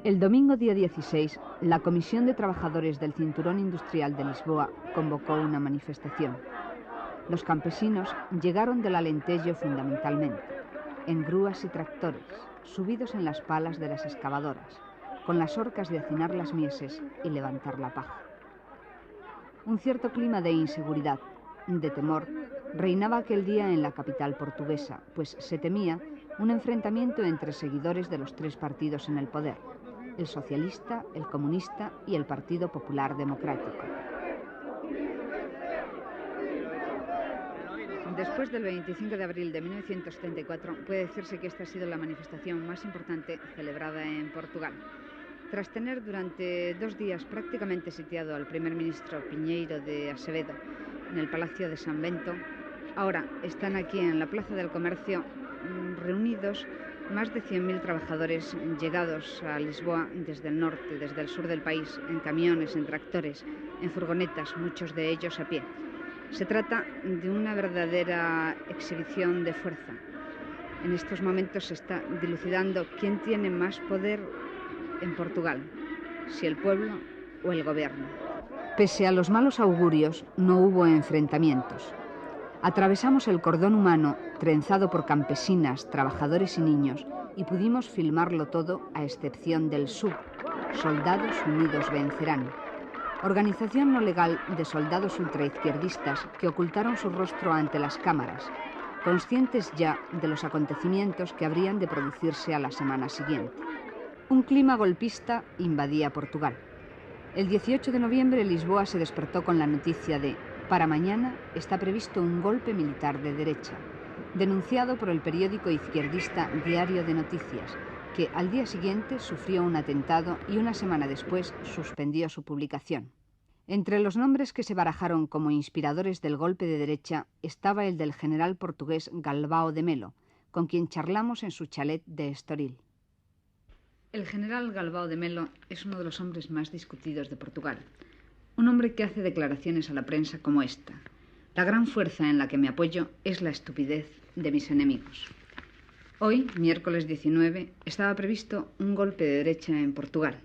El domingo día 16, la Comisión de Trabajadores del Cinturón Industrial de Lisboa convocó una manifestación. Los campesinos llegaron del Alentejo fundamentalmente, en grúas y tractores, subidos en las palas de las excavadoras, con las orcas de hacinar las mieses y levantar la paja. Un cierto clima de inseguridad, de temor, reinaba aquel día en la capital portuguesa, pues se temía un enfrentamiento entre seguidores de los tres partidos en el poder: el socialista, el comunista y el Partido Popular Democrático. Después del 25 de abril de 1974, puede decirse que esta ha sido la manifestación más importante celebrada en Portugal. Tras tener durante 2 días prácticamente sitiado al primer ministro Pinheiro de Azevedo en el Palacio de San Bento, ahora están aquí en la Plaza del Comercio reunidos más de 100.000 trabajadores llegados a Lisboa desde el norte, desde el sur del país, en camiones, en tractores, en furgonetas, muchos de ellos a pie. Se trata de una verdadera exhibición de fuerza. En estos momentos se está dilucidando quién tiene más poder en Portugal, si el pueblo o el gobierno. Pese a los malos augurios, no hubo enfrentamientos. Atravesamos el cordón humano trenzado por campesinas, trabajadores y niños y pudimos filmarlo todo a excepción del SUB, Soldados Unidos Vencerán, organización no legal de soldados ultraizquierdistas que ocultaron su rostro ante las cámaras, conscientes ya de los acontecimientos que habrían de producirse a la semana siguiente. Un clima golpista invadía Portugal. El 18 de noviembre Lisboa se despertó con la noticia de: para mañana está previsto un golpe militar de derecha, denunciado por el periódico izquierdista Diario de Noticias, que al día siguiente sufrió un atentado y una semana después suspendió su publicación. Entre los nombres que se barajaron como inspiradores del golpe de derecha estaba el del general portugués Galvão de Melo, con quien charlamos en su chalet de Estoril. El general Galvão de Melo es uno de los hombres más discutidos de Portugal. Un hombre que hace declaraciones a la prensa como esta: la gran fuerza en la que me apoyo es la estupidez de mis enemigos. Hoy, miércoles 19, estaba previsto un golpe de derecha en Portugal.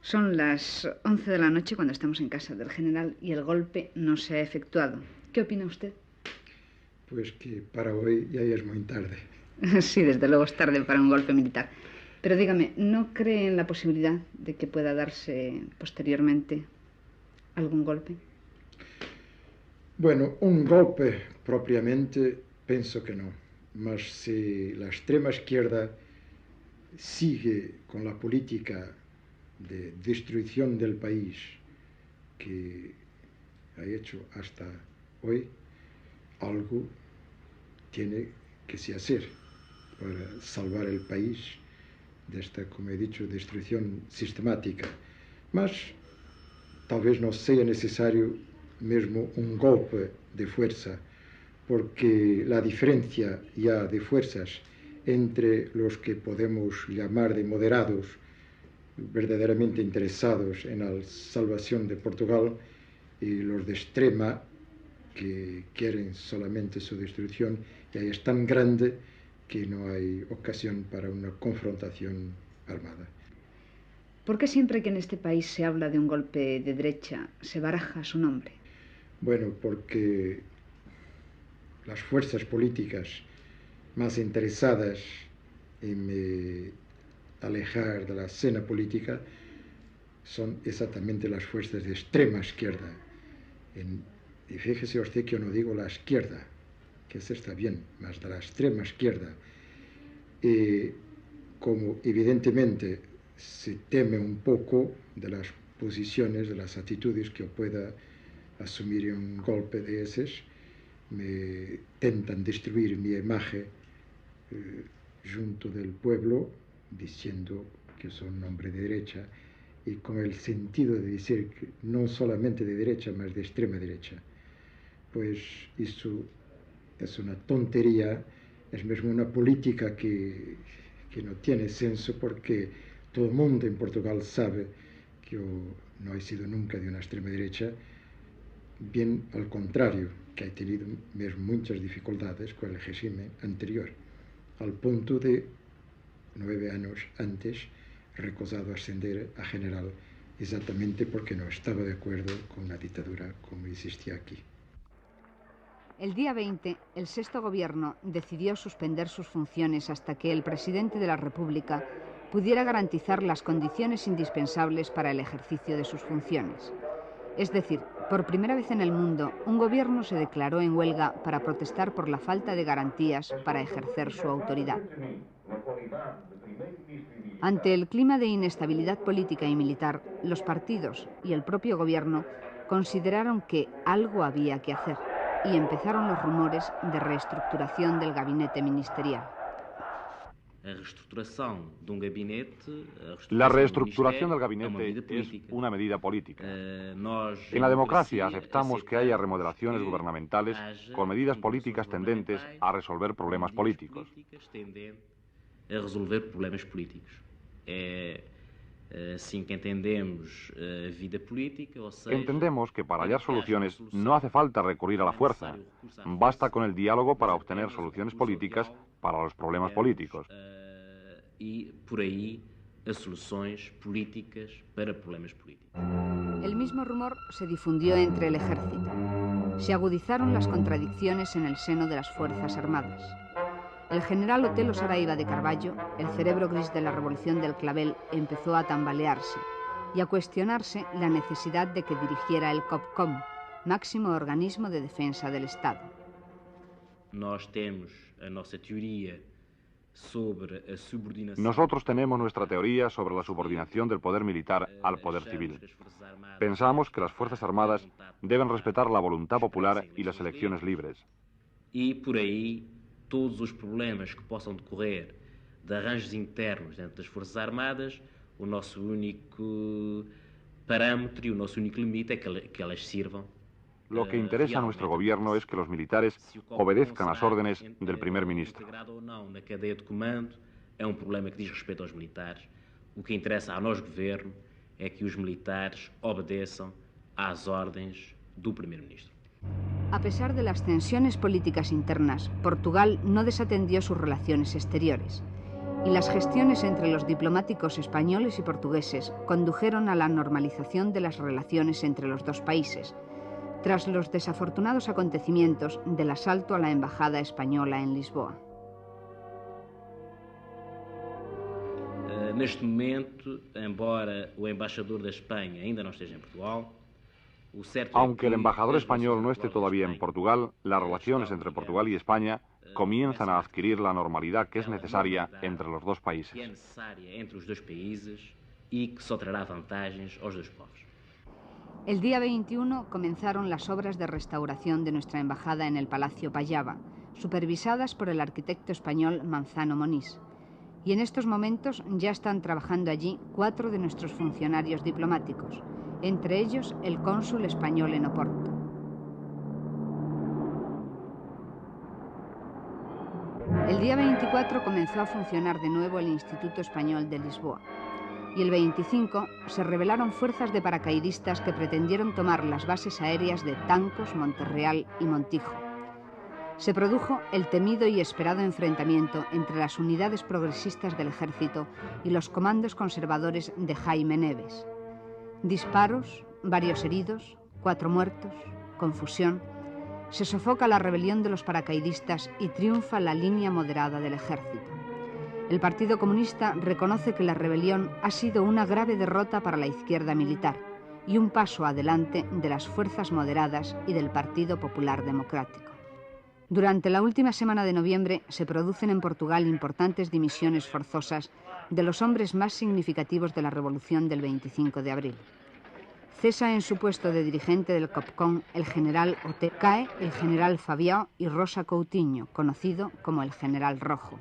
Son las 11 de la noche cuando estamos en casa del general y el golpe no se ha efectuado. ¿Qué opina usted? Pues que para hoy ya es muy tarde. Sí, desde luego es tarde para un golpe militar. Pero dígame, ¿no cree en la posibilidad de que pueda darse posteriormente algún golpe? Bueno, un golpe propiamente pienso que no. Mas si la extrema izquierda sigue con la política de destrucción del país que ha hecho hasta hoy, algo tiene que se hacer para salvar el país de esta, como he dicho, destrucción sistemática. Mas tal vez no sea necesario mesmo un golpe de fuerza, porque la diferencia ya de fuerzas entre los que podemos llamar de moderados, verdaderamente interesados en la salvación de Portugal, y los de extrema, que quieren solamente su destrucción, ya es tan grande que no hay ocasión para una confrontación armada. ¿Por qué siempre que en este país se habla de un golpe de derecha se baraja su nombre? Bueno, porque las fuerzas políticas más interesadas en alejar de la escena política son exactamente las fuerzas de extrema izquierda. Y fíjese usted que yo no digo la izquierda, que eso está bien, más de la extrema izquierda. Como evidentemente se teme un poco de las posiciones, de las actitudes que yo pueda asumir un golpe de esos, me tentan destruir mi imagen junto del pueblo, diciendo que soy un hombre de derecha, y con el sentido de decir que no solamente de derecha, mas de extrema derecha. Pues eso es una tontería, es mesmo una política que no tiene senso, porque todo el mundo en Portugal sabe que yo no he sido nunca de una extrema derecha, bien al contrario, que he tenido mesmo muchas dificultades con el régimen anterior, al punto de 9 años antes recusado ascender a general, exactamente porque no estaba de acuerdo con una dictadura como existía aquí. El día 20, el sexto gobierno decidió suspender sus funciones hasta que el presidente de la República pudiera garantizar las condiciones indispensables para el ejercicio de sus funciones. Es decir, por primera vez en el mundo, un gobierno se declaró en huelga para protestar por la falta de garantías para ejercer su autoridad. Ante el clima de inestabilidad política y militar, los partidos y el propio gobierno consideraron que algo había que hacer y empezaron los rumores de reestructuración del gabinete ministerial. La reestructuración del gabinete es una medida política. En la democracia aceptamos que haya remodelaciones gubernamentales con medidas políticas tendentes a resolver problemas políticos. Entendemos que para hallar soluciones no hace falta recurrir a la fuerza. Basta con el diálogo para obtener soluciones políticas para los problemas políticos. Y por ahí las soluciones políticas para problemas políticos. El mismo rumor se difundió entre el ejército. Se agudizaron las contradicciones en el seno de las Fuerzas Armadas. El general Otelo Saraiva de Carvalho, el cerebro gris de la Revolución del Clavel, empezó a tambalearse y a cuestionarse la necesidad de que dirigiera el COPCOM, máximo organismo de defensa del Estado. Nosotros tenemos nuestra teoría sobre la subordinación del poder militar al poder civil. Pensamos que las Fuerzas Armadas deben respetar la voluntad popular y las elecciones libres. Y por ahí todos los problemas que possam decorrer de arranjos internos dentro das Forças Armadas, o nosso único parâmetro y o nosso único limite es que elas sirvan. Lo que interesa a nuestro gobierno es que los militares obedezcan las órdenes del primer ministro. Na cadeia de comando é problema que diz respeito aos militares. O que interessa a nós, governo, é que os militares obedeçam às ordens do primeiro-ministro. A pesar de las tensiones políticas internas, Portugal no desatendió sus relaciones exteriores, y las gestiones entre los diplomáticos españoles y portugueses condujeron a la normalización de las relaciones entre los dos países, tras los desafortunados acontecimientos del asalto a la embajada española en Lisboa. Neste momento, embora o embaixador da Espanha ainda não esteja em Portugal, aunque el embajador español no esté todavía en Portugal, las relaciones entre Portugal y España comienzan a adquirir la normalidad que es necesaria entre los dos países. El día 21 comenzaron las obras de restauración de nuestra embajada en el Palacio Pallava, supervisadas por el arquitecto español Manzano Monís. Y en estos momentos ya están trabajando allí 4 de nuestros funcionarios diplomáticos, entre ellos el cónsul español en Oporto. El día 24 comenzó a funcionar de nuevo el Instituto Español de Lisboa, y el 25 se rebelaron fuerzas de paracaidistas que pretendieron tomar las bases aéreas de Tancos, Monterreal y Montijo. Se produjo el temido y esperado enfrentamiento entre las unidades progresistas del ejército y los comandos conservadores de Jaime Neves. Disparos, varios heridos, 4 muertos, confusión. Se sofoca la rebelión de los paracaidistas y triunfa la línea moderada del ejército. El Partido Comunista reconoce que la rebelión ha sido una grave derrota para la izquierda militar y un paso adelante de las fuerzas moderadas y del Partido Popular Democrático. Durante la última semana de noviembre se producen en Portugal importantes dimisiones forzosas de los hombres más significativos de la revolución del 25 de abril. Cesa en su puesto de dirigente del COPCOM el general Otelo. Cae el general Fabião y Rosa Coutinho, conocido como el general Rojo.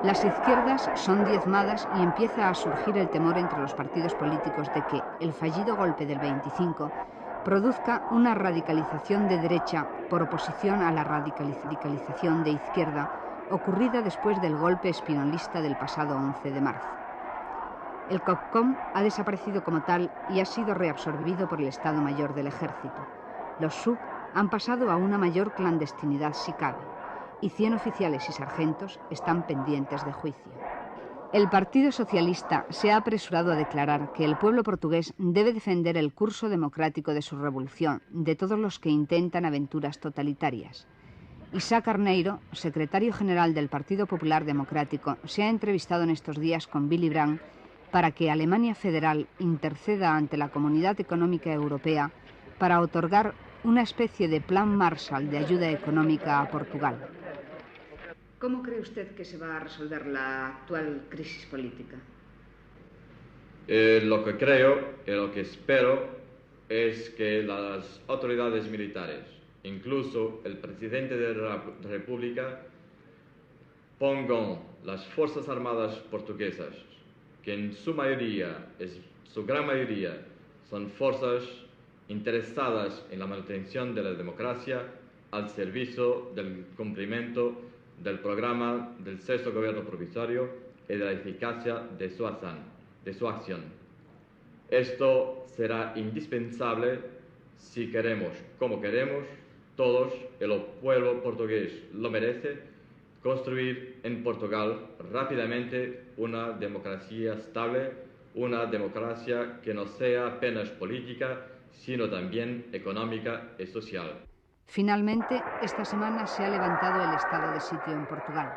Las izquierdas son diezmadas y empieza a surgir el temor entre los partidos políticos de que el fallido golpe del 25 produzca una radicalización de derecha por oposición a la radicalización de izquierda ocurrida después del golpe espinolista del pasado 11 de marzo. El COPCOM ha desaparecido como tal y ha sido reabsorbido por el Estado Mayor del Ejército. Los SUB han pasado a una mayor clandestinidad si cabe, y 100 oficiales y sargentos están pendientes de juicio. El Partido Socialista se ha apresurado a declarar que el pueblo portugués debe defender el curso democrático de su revolución de todos los que intentan aventuras totalitarias. Sá Carneiro, secretario general del Partido Popular Democrático, se ha entrevistado en estos días con Willy Brandt para que Alemania Federal interceda ante la Comunidad Económica Europea para otorgar una especie de plan Marshall de ayuda económica a Portugal. ¿Cómo cree usted que se va a resolver la actual crisis política? Lo que creo y lo que espero es que las autoridades militares, incluso el presidente de la República, pongan las Fuerzas Armadas portuguesas, que en su gran mayoría, son fuerzas interesadas en la manutención de la democracia al servicio del cumplimiento del programa del sexto gobierno provisorio y de la eficacia de su acción. Esto será indispensable si queremos, como queremos, todos, el pueblo portugués lo merece, construir en Portugal rápidamente una democracia estable, una democracia que no sea apenas política, sino también económica y social. Finalmente, esta semana se ha levantado el estado de sitio en Portugal.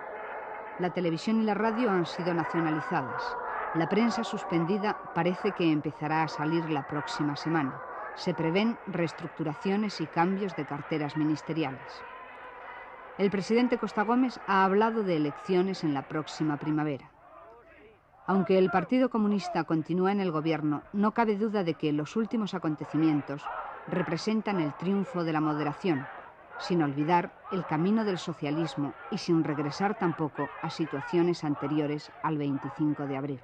La televisión y la radio han sido nacionalizadas. La prensa suspendida parece que empezará a salir la próxima semana. Se prevén reestructuraciones y cambios de carteras ministeriales. El presidente Costa Gomes ha hablado de elecciones en la próxima primavera. Aunque el Partido Comunista continúa en el gobierno, no cabe duda de que los últimos acontecimientos representan el triunfo de la moderación, sin olvidar el camino del socialismo y sin regresar tampoco a situaciones anteriores al 25 de abril.